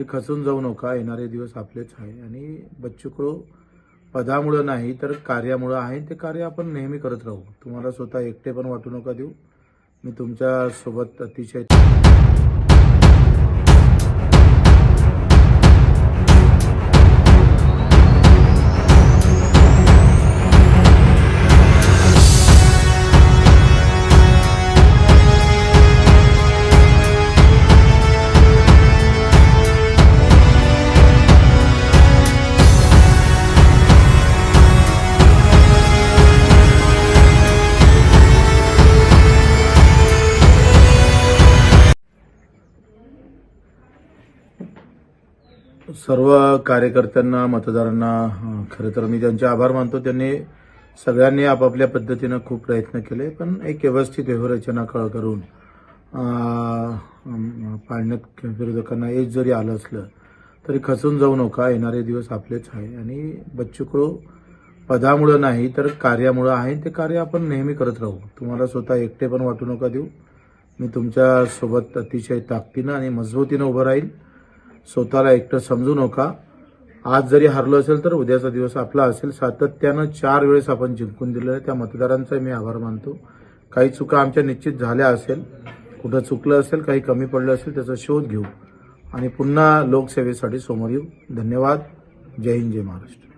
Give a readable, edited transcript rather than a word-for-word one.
खचून जाऊ नका, येणारे दिवस आपलेच आहे आणि बच्चू कडू पदामुळे नाही तर कार्यामुळे आहे. ते कार्य आपण नेहमी करत राहू. तुम्हाला स्वतः एकटे पण वाटू नका देऊ. मी तुमच्या सोबत अतिशय सर्व कार्यकर्त्यांना, मतदारांना खरं तर मी त्यांचे आभार मानतो. त्यांनी सगळ्यांनी आपापल्या पद्धतीनं खूप प्रयत्न केले, पण एक व्यवस्थित व्यूहरचना करून पाडण्यात विरोधकांना यश जरी आलं असलं तरी खचून जाऊ नका. येणारे दिवस आपलेच आहे आणि बच्चू कडू पदामुळे नाही तर कार्यामुळे आहे. ते कार्य आपण नेहमी करत राहू. तुम्हाला स्वतः एकटे पण वाटू नका देऊ. मी तुमच्या सोबत अतिशय ताकदीनं आणि मजबूतीनं उभं राहील. स्वतःला एकटं समजू नका. आज जरी हरलो असेल तर उद्याचा दिवस आपला असेल. सातत्यानं 4 वेळेस आपण जिंकून दिलेलं आहे. त्या मतदारांचा मी आभार मानतो. काही चुका आमच्या निश्चित झाल्या असेल, कुठं चुकलं असेल, काही कमी पडलं असेल, त्याचा शोध घेऊ आणि पुन्हा लोकसेवेसाठी समोर येऊ. धन्यवाद. जय हिंद, जय महाराष्ट्र.